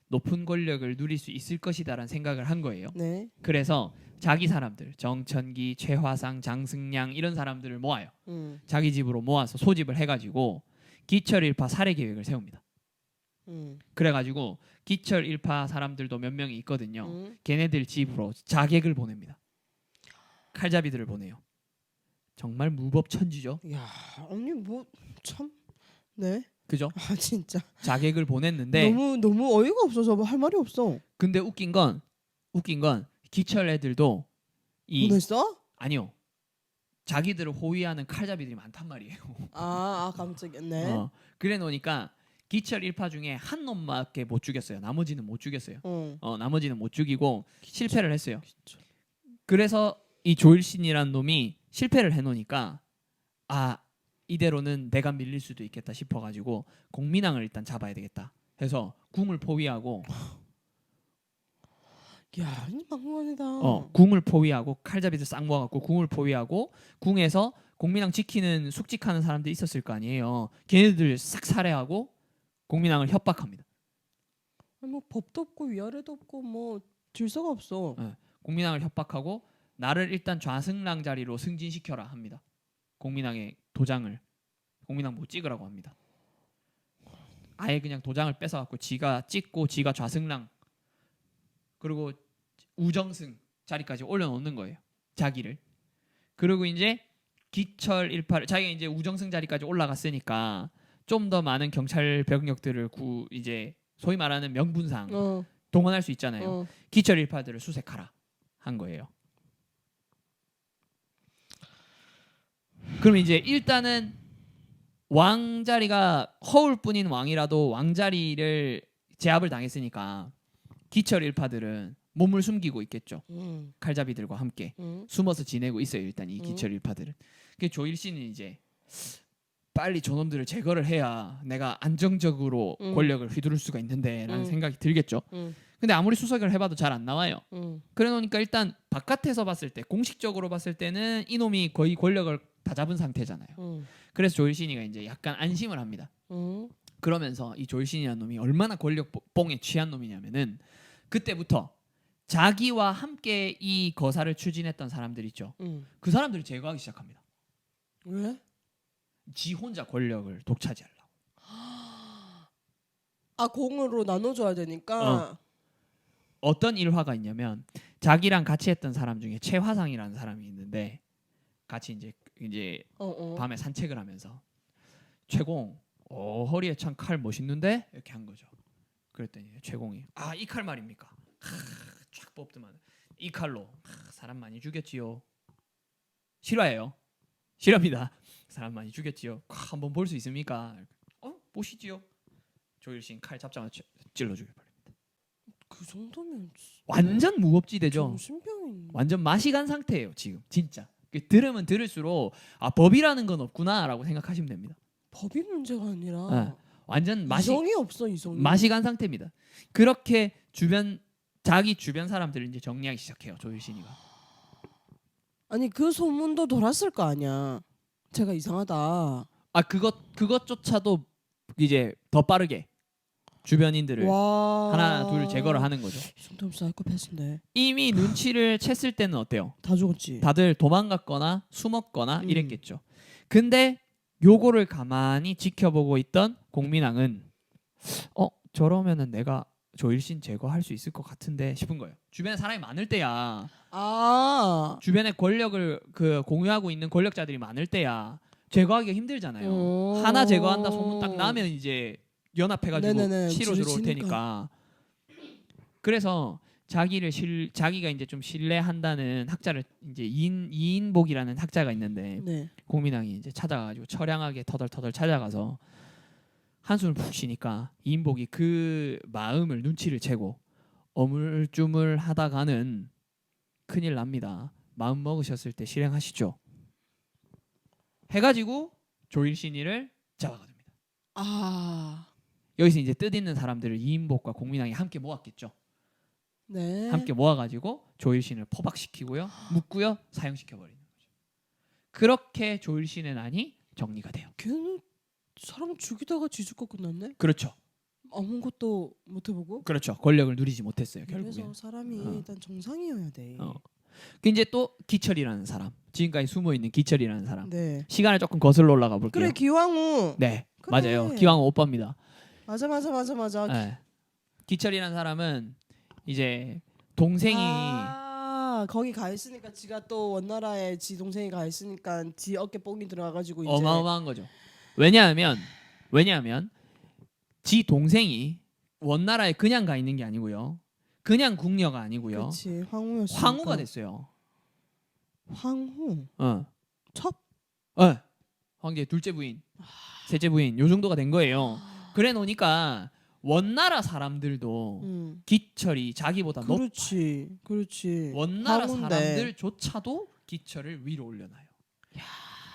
높은 권력을 누릴 수 있을 것이다라는 생각을 한 거예요. 네. 그래서 자기 사람들 정천기, 최화상, 장승량 이런 사람들을 모아요. 자기 집으로 모아서 소집을 해가지고 기철일파 살해 계획을 세웁니다. 그래가지고 기철일파 사람들도 몇 명이 있거든요. 걔네들 집으로 자객을 보냅니다. 칼잡이들을 보내요. 정말 무법천지죠. 야, 아니 뭐 참, 네. 그죠? 아 진짜. 자객을 보냈는데 너무 어이가 없어서 뭐 할 말이 없어. 근데 웃긴 건 기철 애들도 보냈어? 아니요. 자기들을 호위하는 칼잡이들이 많단 말이에요. 깜짝이야. 네. 그래 놓으니까 기철 일파 중에 한 놈밖에 못 죽였어요. 나머지는 못 죽였어요. 나머지는 못 죽이고 실패를 했어요. 그래서 이 조일신이라는 놈이 실패를 해놓으니까 이대로는 내가 밀릴 수도 있겠다 싶어가지고 공민왕을 일단 잡아야 되겠다 해서 궁을 포위하고 야, 이 막무가내다. 궁을 포위하고 칼잡이들 싹 모아갖고 궁을 포위하고 궁에서 공민왕 지키는 숙직하는 사람들이 있었을 거 아니에요. 걔네들 싹 살해하고 공민왕을 협박합니다. 아니, 뭐 법도 없고 위아래도 없고 뭐 질서가 없어. 공민왕을 협박하고 나를 일단 좌승랑 자리로 승진시켜라 합니다. 공민왕의 도장을 공민왕 못 찍으라고 합니다. 아예 그냥 도장을 뺏어갖고 지가 찍고 지가 좌승랑 그리고 우정승 자리까지 올려놓는 거예요. 자기를. 그리고 이제 기철 일파를 자기가 이제 우정승 자리까지 올라갔으니까 좀 더 많은 경찰 병력들을 이제 소위 말하는 명분상 동원할 수 있잖아요. 기철 일파들을 수색하라 한 거예요. 그럼 이제 일단은 왕 자리가 허울뿐인 왕이라도 왕 자리를 제압을 당했으니까 기철 일파들은 몸을 숨기고 있겠죠. 칼잡이들과 함께 숨어서 지내고 있어요. 일단 이 기철 일파들은. 그 조일신은 이제 빨리 저놈들을 제거를 해야 내가 안정적으로 권력을 휘두를 수가 있는데라는 생각이 들겠죠. 근데 아무리 수색을 해봐도 잘 안 나와요. 그래 놓으니까 일단 바깥에서 봤을 때 공식적으로 봤을 때는 이놈이 거의 권력을 다 잡은 상태잖아요. 그래서 조일신이가 이제 약간 안심을 합니다. 그러면서 이 조일신이라는 놈이 얼마나 권력뽕에 취한 놈이냐면은 그때부터 자기와 함께 이 거사를 추진했던 사람들 있죠. 그 사람들을 제거하기 시작합니다. 왜? 지 혼자 권력을 독차지하려고. 공으로 나눠줘야 되니까. 어떤 일화가 있냐면 자기랑 같이 했던 사람 중에 최화상이라는 사람이 있는데 같이 이제 밤에 산책을 하면서 최공 허리에 참 칼 멋있는데 이렇게 한 거죠. 그랬더니 최공이 이 칼 말입니까? 쫙 뽑더만 이 칼로 사람 많이 죽였지요. 실화예요. 실화입니다. 사람 많이 죽였지요. 한번 볼 수 있습니까? 보시지요. 조일신 칼 잡자마자 찔러 죽여버립니다. 그 정도면 완전 무법지대죠. 정신병인. 완전 맛이 간 상태예요 지금 진짜. 들으면 들을수록 법이라는 건 없구나라고 생각하시면 됩니다. 법이 문제가 아니라 완전 이성이 없어. 이성이. 맛이 간 상태입니다. 그렇게 자기 주변 사람들을 이제 정리하기 시작해요. 조일신이가. 아니 그 소문도 돌았을 거 아니야. 제가 이상하다. 그것조차도 이제 더 빠르게 주변인들을 하나 둘 제거를 하는 거죠. 이 정도면 사이코패스인데. 이미 눈치를 챘을 때는 어때요? 다 죽었지. 다들 도망갔거나 숨었거나 이랬겠죠. 근데 요거를 가만히 지켜보고 있던 공민왕은 저러면은 내가 조일신 제거할 수 있을 것 같은데 싶은 거예요. 주변에 사람이 많을 때야. 주변에 권력을 공유하고 있는 권력자들이 많을 때야 제거하기가 힘들잖아요. 하나 제거한다 소문 딱 나면 이제 연합해가지고 치러 들어올 테니까. 그래서 자기가 이제 좀 신뢰한다는 학자를 이제 이인복이라는 학자가 있는데 공민왕이 이제 찾아가지고 처량하게 터덜터덜 찾아가서 한숨을 푹 쉬니까 이인복이 그 마음을 눈치를 채고 어물쭈물하다가는 큰일 납니다. 마음 먹으셨을 때 실행하시죠. 해가지고 조일신이를 잡아갑니다. 여기서 이제 뜻있는 사람들을 이인복과 공민왕이 함께 모았겠죠. 함께 모아가지고 조일신을 포박시키고요, 묶고요, 사형시켜버리는 거죠. 그렇게 조일신의 난이 정리가 돼요. 걔는 사람 죽이다가 지죽고 끝났네. 그렇죠. 아무것도 못 해보고. 그렇죠. 권력을 누리지 못했어요. 결국에. 그래서 사람이 일단 정상이어야 돼. 그 이제 또 기철이라는 사람, 지금까지 숨어 있는 기철이라는 사람. 네. 시간을 조금 거슬러 올라가 볼게요. 그래 기왕후. 네, 그래. 맞아요. 기왕후 오빠입니다. 맞아. 네. 기철이라는 사람은 이제 동생이 거기 가 있으니까 지가 또 원나라에 지 동생이 가 있으니까 지 어깨 뽕이 들어가가지고 이제 어마어마한 거죠. 왜냐하면 지 동생이 원나라에 그냥 가 있는 게 아니고요. 그냥 궁녀가 아니고요. 그렇지 황후였어. 황후가 됐어요. 황후. 첩. 황제 둘째 부인, 셋째 부인 요 정도가 된 거예요. 그래 놓으니까 원나라 사람들도 기철이 자기보다 그렇지. 원나라 황후인데. 사람들조차도 기철을 위로 올려놔요.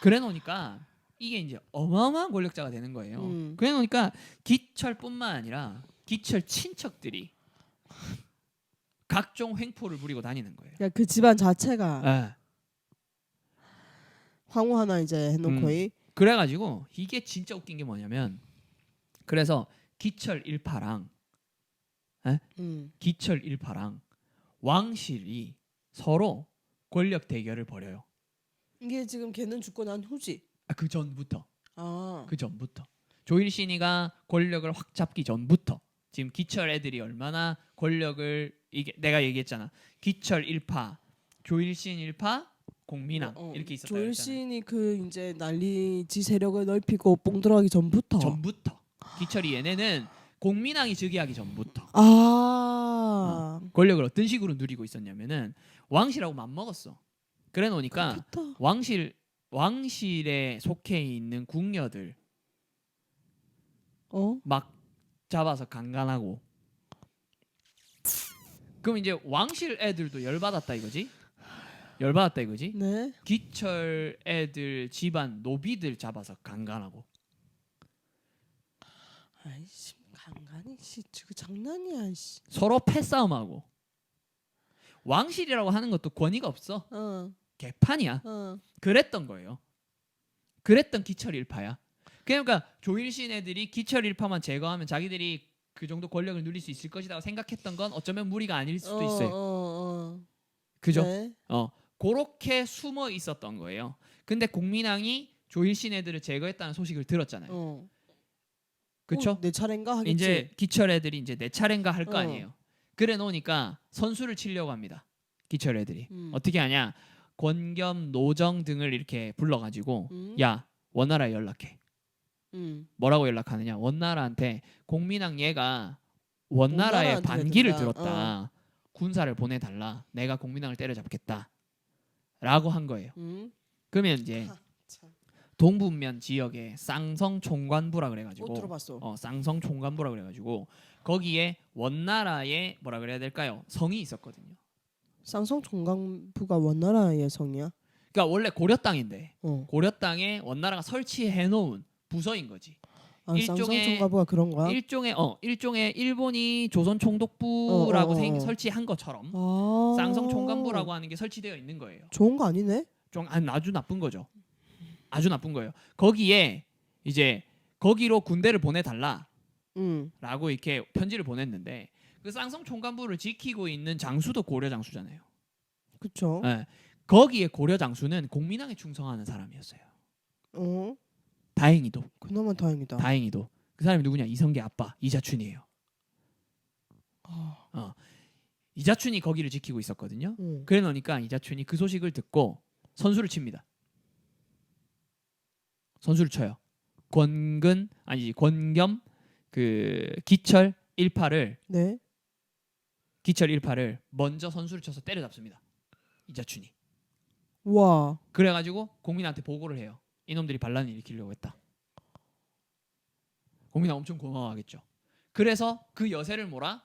그래 놓으니까 이게 이제 어마어마한 권력자가 되는 거예요. 그래 놓으니까 기철뿐만 아니라 기철 친척들이 각종 횡포를 부리고 다니는 거예요. 그러니까 그 집안 자체가 네. 황후 하나 이제 해놓고 그래가지고 이게 진짜 웃긴 게 뭐냐면 그래서 기철 일파랑 기철 일파랑 왕실이 서로 권력 대결을 벌여요. 이게 지금 걔는 죽고 난 후지. 그 전부터. 아. 그 전부터. 조일신이가 권력을 확 잡기 전부터 지금 기철 애들이 얼마나 권력을 이게 내가 얘기했잖아. 기철 일파, 조일신 일파, 공민왕 이렇게 있었다. 조일신이 그 이제 난리 지 세력을 넓히고 뽕 들어가기 전부터. 기철이 얘네는 공민왕이 즉위하기 전부터 권력을 어떤 식으로 누리고 있었냐면은 왕실하고 맞먹었어. 그래 놓으니까 왕실에 속해 있는 궁녀들 막 잡아서 강간하고. 그럼 이제 왕실 애들도 열받았다 이거지? 네. 기철 애들 집안 노비들 잡아서 강간하고. 아이씨 강간이 씨 그 장난이야 씨. 서로 패싸움하고. 왕실이라고 하는 것도 권위가 없어. 개판이야. 그랬던 거예요. 그랬던 기철 일파야. 그러니까 조일신 애들이 기철 일파만 제거하면 자기들이 그 정도 권력을 누릴 수 있을 것이라고 생각했던 건 어쩌면 무리가 아닐 수도 있어요. 그죠? 네. 그렇게 숨어 있었던 거예요. 근데 공민왕이 조일신 애들을 제거했다는 소식을 들었잖아요. 그렇죠? 내 차례인가 하겠지. 이제 기철 애들이 이제 내 차례인가 할 거 아니에요. 그래 놓으니까 선수를 치려고 합니다. 기철 애들이 어떻게 하냐? 권겸, 노정 등을 이렇게 불러가지고 야 원나라에 연락해. 뭐라고 연락하느냐? 원나라한테 공민왕 얘가 원나라에 반기를 들었다. 군사를 보내달라. 내가 공민왕을 때려잡겠다. 라고 한 거예요. 그러면 이제 동북면 지역에 쌍성 총관부라 그래가지고 들어봤어. 쌍성 총관부라 그래가지고 거기에 원나라의 뭐라 그래야 될까요? 성이 있었거든요. 쌍성 총관부가 원나라의 성이야? 그러니까 원래 고려 땅인데 고려 땅에 원나라가 설치해 놓은 부서인 거지. 쌍성 총관부가 그런 거야? 일종의 일본이 조선 총독부라고 설치한 것처럼 쌍성 총관부라고 하는 게 설치되어 있는 거예요. 좋은 거 아니네? 아주 나쁜 거죠. 아주 나쁜 거예요. 거기에 이제 거기로 군대를 보내달라. 라고 이렇게 편지를 보냈는데 그 쌍성 총관부를 지키고 있는 장수도 고려 장수잖아요. 그렇죠. 네. 거기에 고려 장수는 공민왕에 충성하는 사람이었어요. 다행히도. 그나마 다행이다. 다행히도. 그 사람이 누구냐? 이성계 아빠 이자춘이에요. 이자춘이 거기를 지키고 있었거든요. 그래 놓으니까 이자춘이 그 소식을 듣고 선수를 칩니다. 선수를 쳐요. 권겸 그 기철 일파를 먼저 선수를 쳐서 때려잡습니다. 이자춘이. 와. 그래가지고 공민한테 보고를 해요. 이놈들이 반란을 일으키려고 했다. 공민은 엄청 고마워하겠죠. 그래서 그 여세를 몰아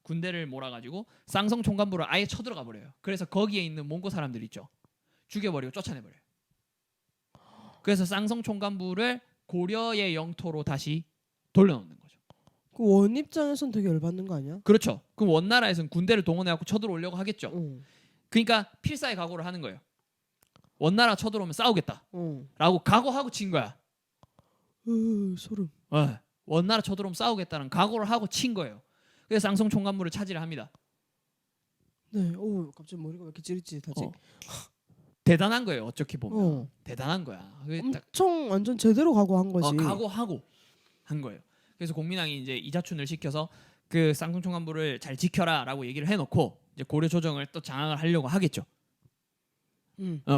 군대를 몰아가지고 쌍성 총관부를 아예 쳐들어가 버려요. 그래서 거기에 있는 몽고 사람들 있죠. 죽여버리고 쫓아내버려요. 그래서 쌍성 총관부를 고려의 영토로 다시 돌려놓는 거죠. 그 원 입장에선 되게 열받는 거 아니야? 그렇죠. 그럼 원나라에서는 군대를 동원해갖고 쳐들어오려고 하겠죠. 그러니까 필사의 각오를 하는 거예요. 원나라 쳐들어오면 싸우겠다라고 각오하고 친 거야. 소름. 원나라 쳐들어오면 싸우겠다는 각오를 하고 친 거예요. 그래서 쌍성 총관부를 차지를 합니다. 네. 갑자기 머리가 왜 이렇게 찌릿찌릿하지? 대단한 거예요. 어떻게 보면 대단한 거야. 엄청 완전 제대로 각오한 거지. 각오하고 한 거예요. 그래서 공민왕이 이제 이자춘을 시켜서 그 쌍성 총관부를 잘 지켜라라고 얘기를 해놓고 이제 고려 조정을 또 장악을 하려고 하겠죠.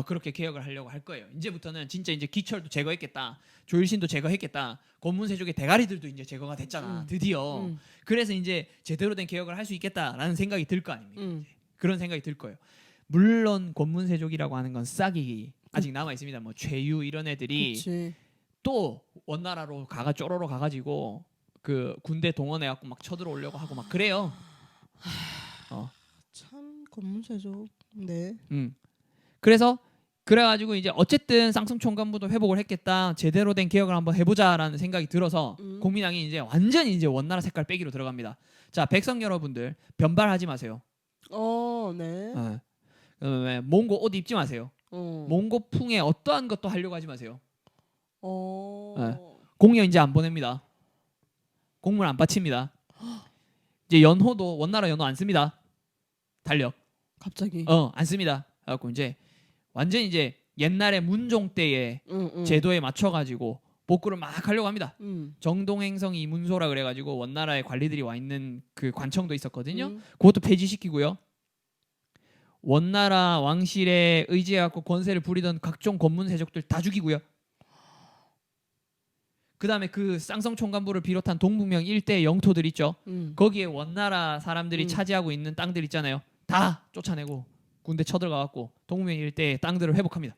그렇게 개혁을 하려고 할 거예요. 이제부터는 진짜 이제 기철도 제거했겠다, 조일신도 제거했겠다, 권문세족의 대가리들도 이제 제거가 됐잖아. 드디어. 그래서 이제 제대로 된 개혁을 할 수 있겠다라는 생각이 들 거 아닙니까? 그런 생각이 들 거예요. 물론 권문세족이라고 하는 건 싹이 아직 남아 있습니다. 뭐 최유 이런 애들이 그치. 또 원나라로 쪼로로 가가지고 그 군대 동원해 갖고 막 쳐들어오려고 하고 막 그래요. 참 권문세족. 네. 그래서 그래가지고 이제 어쨌든 쌍성 총관부도 회복을 했겠다, 제대로 된 개혁을 한번 해보자라는 생각이 들어서 공민왕이 이제 완전히 이제 원나라 색깔 빼기로 들어갑니다. 자, 백성 여러분들 변발하지 마세요. 네. 그다음에 몽고 옷 입지 마세요. 몽고풍에 어떠한 것도 하려고 하지 마세요. 공여 이제 안 보냅니다. 공물 안 바칩니다. 이제 연호도 원나라 연호 안 씁니다. 달력. 갑자기. 안 씁니다. 그래갖고 이제 완전 이제 옛날에 문종 때의 제도에 맞춰가지고 복구를 막 하려고 합니다. 정동행성 이문소라 그래가지고 원나라의 관리들이 와 있는 그 관청도 있었거든요. 그것도 폐지시키고요. 원나라 왕실에 의지해갖고 권세를 부리던 각종 권문세족들 다 죽이고요. 그 다음에 그 쌍성 총관부를 비롯한 동북면 일대 영토들 있죠. 거기에 원나라 사람들이 차지하고 있는 땅들 있잖아요. 다 쫓아내고 군대 쳐들어가갖고 동북면 일대의 땅들을 회복합니다.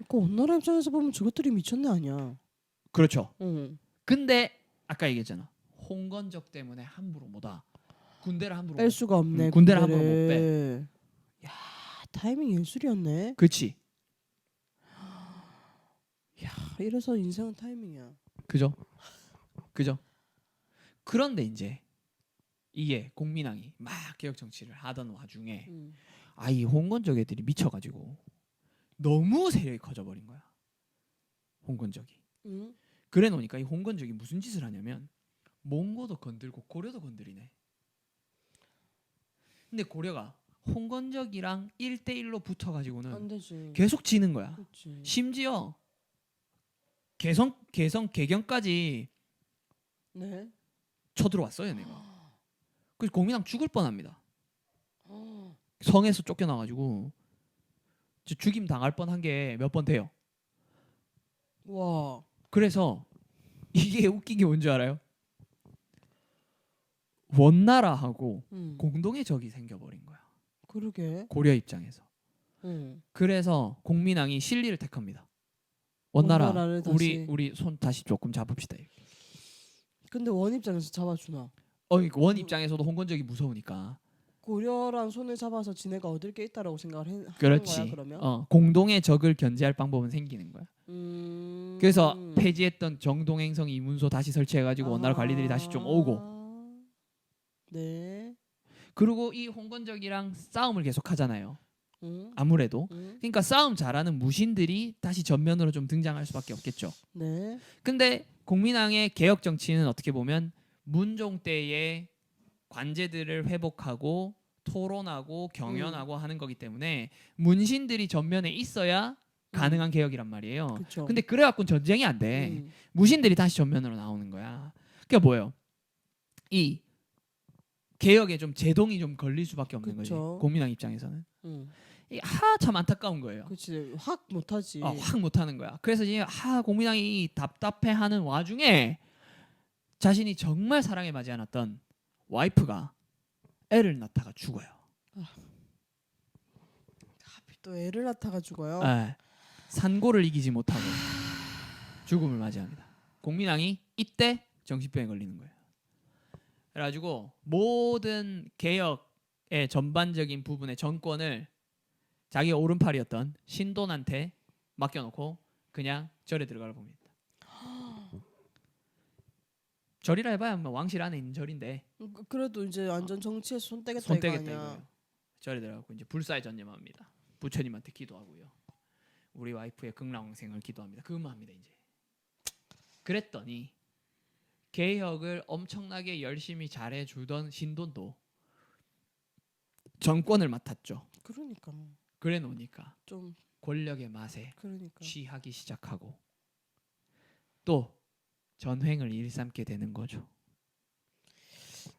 그 원나라 입장에서 보면 저것들이 미쳤네 아니야. 그렇죠. 근데 아까 얘기했잖아. 홍건적 때문에 함부로 못와. 군대를 함부로 뺄 수가 없네. 군대를 함부로 못 빼. 야, 타이밍 예술이었네. 그렇지. 야, 이래서 인생은 타이밍이야. 그죠? 그런데 이제 이게 공민왕이 막 개혁 정치를 하던 와중에 이 홍건적 애들이 미쳐가지고 너무 세력이 커져버린 거야. 홍건적이. 그래 놓으니까 이 홍건적이 무슨 짓을 하냐면 몽고도 건들고 고려도 건드리네. 근데 고려가 홍건적이랑 1대1로 붙어가지고는 안 되지. 계속 지는 거야. 그치. 심지어 개경까지 네. 쳐들어왔어요, 내가. 그래서 공민왕 죽을 뻔합니다. 성에서 쫓겨나가지고 죽임 당할 뻔한 게 몇 번 돼요. 와. 그래서 이게 웃긴 게 뭔지 알아요? 원나라하고 공동의 적이 생겨버린 거야. 그러게. 고려 입장에서. 그래서 공민왕이 실리를 택합니다. 원나라 우리 손 다시 조금 잡읍시다. 근데 원 입장에서 잡아주나? 원 입장에서도 홍건적이 무서우니까. 고려랑 손을 잡아서 지네가 얻을 게 있다라고 생각을 하는 그렇지. 거야 그러면? 공동의 적을 견제할 방법은 생기는 거야. 그래서 폐지했던 정동행성 이문소 다시 설치해가지고 원나라 관리들이 다시 좀 오고. 네. 그리고 이 홍건적이랑 싸움을 계속 하잖아요. 아무래도. 그러니까 싸움 잘하는 무신들이 다시 전면으로 좀 등장할 수밖에 없겠죠. 네. 근데 공민왕의 개혁 정치는 어떻게 보면 문종 때의 관제들을 회복하고 토론하고 경연하고 하는 거기 때문에 문신들이 전면에 있어야 가능한 개혁이란 말이에요. 그쵸. 근데 그래갖고 전쟁이 안 돼. 무신들이 다시 전면으로 나오는 거야. 그게 뭐예요? 이 개혁에 좀 제동이 좀 걸릴 수밖에 없는 거지. 공민왕 입장에서는. 참 안타까운 거예요. 그렇지. 확 못하지. 확 못하는 거야. 그래서 이제 공민왕이 답답해하는 와중에 자신이 정말 사랑에 맞지 않았던 와이프가 애를 낳다가 죽어요. 하필 또 애를 낳다가 죽어요. 산고를 이기지 못하고 죽음을 맞이합니다. 공민왕이 이때 정신병에 걸리는 거예요. 그래가지고 모든 개혁의 전반적인 부분의 정권을 자기 오른팔이었던 신돈한테 맡겨놓고 그냥 절에 들어가라 봅니다. 절이라 해봐야 뭐 왕실 안에 있는 절인데. 그래도 이제 완전 정치에서 손 떼겠다 이거 아니야. 이거예요. 절에 들어가고 이제 불사에 전념합니다. 부처님한테 기도하고요. 우리 와이프의 극락왕생을 기도합니다. 그것만 합니다. 이제 그랬더니 개혁을 엄청나게 열심히 잘해주던 신돈도 정권을 맡았죠. 그러니까 그래 놓으니까 좀 권력의 맛에 그러니까 취하기 시작하고 또 전횡을 일삼게 되는 거죠.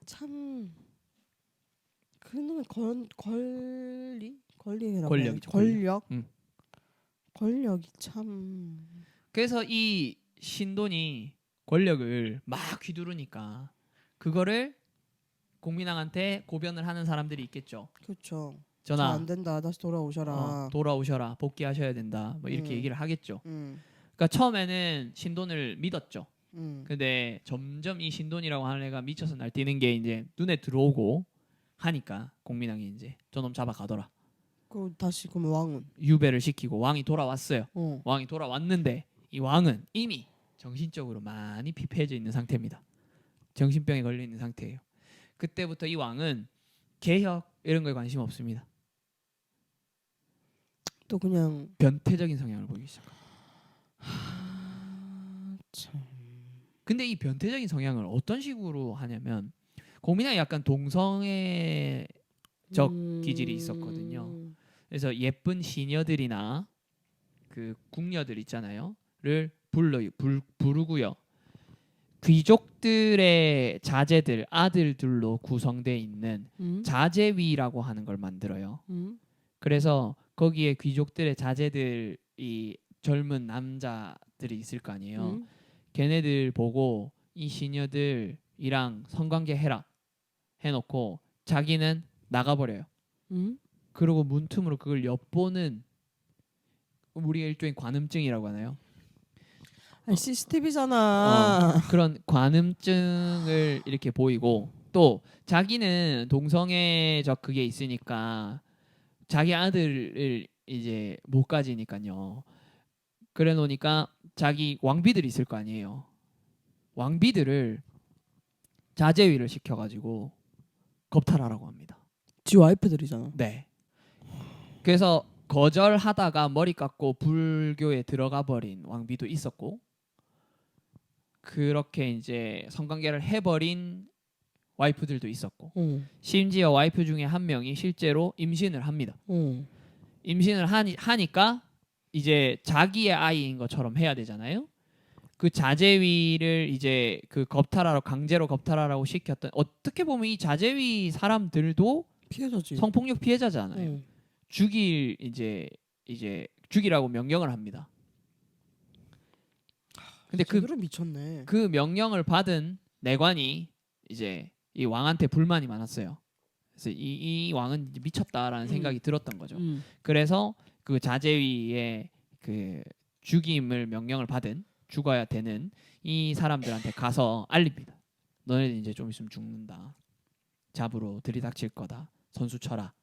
참 그놈의 권리라고 권력이죠, 권력. 응. 권력이 참. 그래서 이 신돈이 권력을 막 휘두르니까 그거를 공민왕한테 고변을 하는 사람들이 있겠죠. 그렇죠. 전하 안 된다. 다시 돌아오셔라. 돌아오셔라. 복귀하셔야 된다. 뭐 이렇게 얘기를 하겠죠. 그러니까 처음에는 신돈을 믿었죠. 근데 점점 이 신돈이라고 하는 애가 미쳐서 날뛰는 게 이제 눈에 들어오고 하니까 공민왕이 이제 저놈 잡아가더라. 그 다시 그럼 왕은 유배를 시키고 왕이 돌아왔어요. 어. 왕이 돌아왔는데 이 왕은 이미 정신적으로 많이 피폐해져 있는 상태입니다. 정신병에 걸려 있는 상태예요. 그때부터 이 왕은 개혁 이런 거에 관심 없습니다. 또 그냥 변태적인 성향을 보이기 시작합니다. 참. 근데 이 변태적인 성향을 어떤 식으로 하냐면 공민왕이 약간 동성애적 기질이 있었거든요. 그래서 예쁜 시녀들이나 그 궁녀들 있잖아요.를 부르고요. 귀족들의 자제들, 아들들로 구성되어 있는 자제위라고 하는 걸 만들어요. 그래서 거기에 귀족들의 자제들이 젊은 남자들이 있을 거 아니에요. 걔네들 보고 이 시녀들이랑 성관계 해라 해놓고 자기는 나가버려요. 그리고 문틈으로 그걸 엿보는 우리가 일종의 관음증이라고 하나요? CCTV잖아. 그런 관음증을 이렇게 보이고 또 자기는 동성애적 그게 있으니까 자기 아들을 이제 못 가지니까요. 그래 놓으니까 자기 왕비들이 있을 거 아니에요. 왕비들을 자제위를 시켜가지고 겁탈하라고 합니다. 지 와이프들이잖아. 네. 그래서 거절하다가 머리 깎고 불교에 들어가 버린 왕비도 있었고 그렇게 이제 성관계를 해버린 와이프들도 있었고 심지어 와이프 중에 한 명이 실제로 임신을 합니다. 임신을 하니까 이제 자기의 아이인 것처럼 해야 되잖아요. 그 자제위를 이제 그 겁탈하러 강제로 겁탈하라고 시켰던 어떻게 보면 이 자제위 사람들도 피해자지. 성폭력 피해자잖아요. 죽일 이제 죽이라고 명령을 합니다. 근데 미쳤네. 그 명령을 받은 내관이 이제 이 왕한테 불만이 많았어요. 그래서 이 왕은 미쳤다라는 생각이 들었던 거죠. 그래서 그 자제위의 그 죽임을 명령을 받은 죽어야 되는 이 사람들한테 가서 알립니다. 너네들 이제 좀 있으면 죽는다. 잡으러 들이닥칠 거다. 선수 쳐라.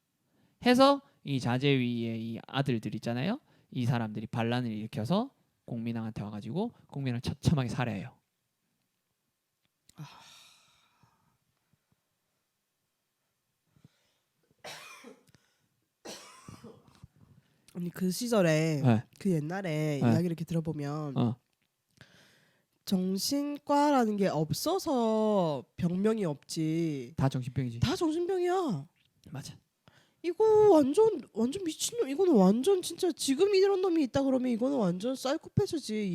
해서 이 자제위의 이 아들들 있잖아요. 이 사람들이 반란을 일으켜서 공민왕한테 와가지고 공민왕을 처참하게 살해해요. 아니 그 시절에 네. 그 옛날에 네. 이야기 이렇게 들어보면 정신과라는 게 없어서 병명이 없지. 다 정신병이지. 다 정신병이야. 맞아. 이거 완전 미친놈. 이거는 완전 진짜 지금 이런 놈이 있다 그러면 이거는 완전 사이코패스지.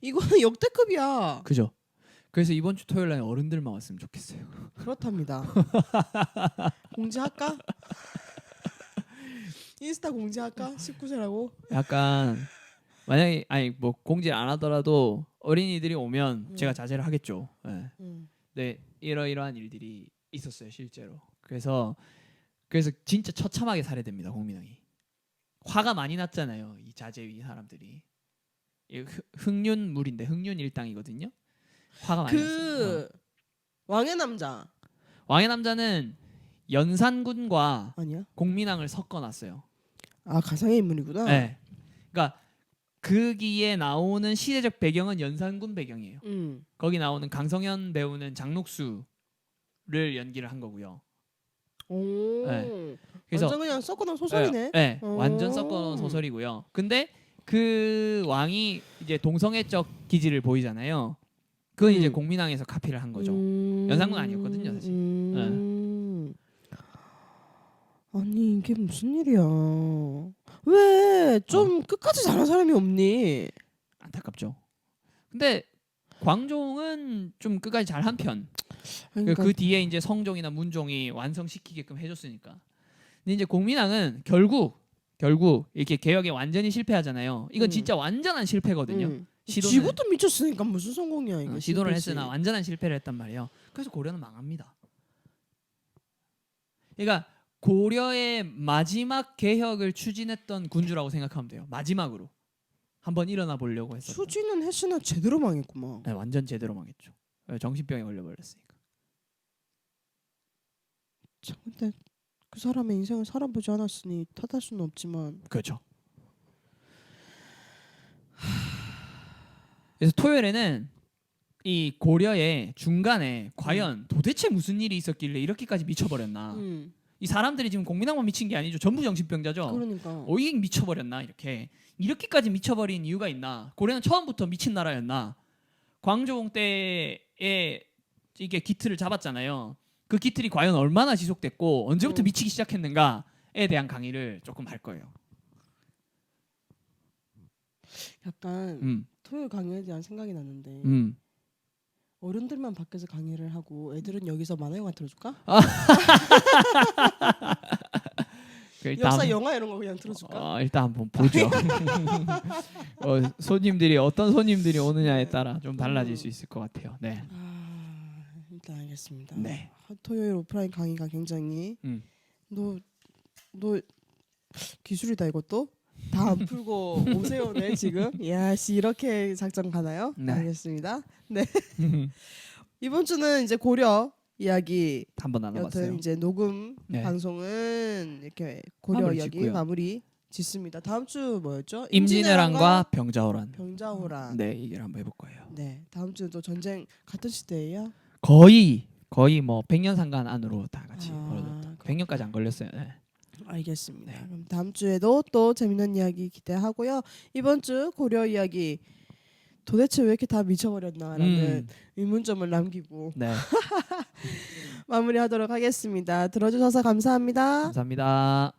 이거는 역대급이야. 그죠. 그래서 이번 주 토요일 날 어른들만 왔으면 좋겠어요. 그렇답니다. 공지할까? 인스타 공지할까? 19세라고? 약간 만약에 뭐 공지를 안 하더라도 어린이들이 오면 제가 자제를 하겠죠. 네. 네, 이러이러한 일들이 있었어요 실제로. 그래서 진짜 처참하게 살해됩니다 공민왕이. 화가 많이 났잖아요 이 자제위 사람들이. 흑륜물인데 흑륜 일당이거든요. 화가 많이 났어요. 왕의 남자. 왕의 남자는 연산군과 아니야? 공민왕을 섞어놨어요. 아 가상의 인물이구나. 네. 그러니까 거기에 나오는 시대적 배경은 연산군 배경이에요. 거기 나오는 강성현 배우는 장녹수를 연기를 한 거고요. 오. 네. 그래서 완전 그냥 섞어놓은 소설이네. 네, 완전 섞어놓은 소설이고요. 근데 그 왕이 이제 동성애 적 기질을 보이잖아요. 그건 이제 공민왕에서 카피를 한 거죠. 연산군 아니었거든요, 사실. 아니 이게 무슨 일이야? 왜 좀 끝까지 잘한 사람이 없니? 안타깝죠. 근데 광종은 좀 끝까지 잘한 편. 그러니까 그 뒤에 이제 성종이나 문종이 완성시키게끔 해줬으니까. 근데 이제 공민왕은 결국 이렇게 개혁에 완전히 실패하잖아요. 이건 진짜 완전한 실패거든요. 지부터 미쳤으니까 무슨 성공이야 이게. 시도를 실패지. 했으나 완전한 실패를 했단 말이에요. 그래서 고려는 망합니다. 그러니까 고려의 마지막 개혁을 추진했던 군주라고 생각하면 돼요. 마지막으로 한번 일어나 보려고 했었죠. 추진은 했으나 제대로 망했구만. 네, 완전 제대로 망했죠. 정신병에 걸려버렸으니까. 참, 근데 그 사람의 인생을 살아보지 않았으니 탓할 수는 없지만. 그렇죠. 그래서 토요일에는 이 고려의 중간에 과연 도대체 무슨 일이 있었길래 이렇게까지 미쳐버렸나. 이 사람들이 지금 공민왕만 미친 게 아니죠. 전부 정신병자죠. 그러니까. 이게 미쳐버렸나 이렇게까지 미쳐버린 이유가 있나. 고려는 처음부터 미친 나라였나. 광종 때에 이게 기틀을 잡았잖아요. 그 기틀이 과연 얼마나 지속됐고 언제부터 미치기 시작했는가에 대한 강의를 조금 할 거예요. 약간 토요일 강의에 대한 생각이 났는데 어른들만 밖에서 강의를 하고 애들은 여기서 만화 영화 틀어줄까? 역사 영화 이런 거 그냥 틀어줄까? 일단 한번 보죠. 손님들이 어떤 손님들이 오느냐에 따라 좀 달라질 수 있을 것 같아요. 네. 일단 알겠습니다. 네. 토요일 오프라인 강의가 굉장히 너 기술이다 이것도 다 안 풀고 오세요, 네 지금. 야씨 이렇게 작전 가나요? 네. 알겠습니다. 네. 이번 주는 이제 고려 이야기 한번 나눠봤어요. 여튼 이제 녹음 네. 방송은 이렇게 고려 마무리 이야기 짓고요. 마무리 짓습니다. 다음 주 뭐였죠? 임진왜란과 병자호란. 병자호란. 네, 얘기를 한번 해볼 거예요. 네, 다음 주는 또 전쟁 같은 시대예요. 거의 뭐 100년 상간 안으로 다 같이 벌어졌다. 100년까지 안 걸렸어요. 네. 알겠습니다. 네. 그럼 다음 주에도 또 재밌는 이야기 기대하고요. 이번 주 고려 이야기 도대체 왜 이렇게 다 미쳐버렸나라는 의문점을 남기고 네. 마무리하도록 하겠습니다. 들어주셔서 감사합니다. 감사합니다.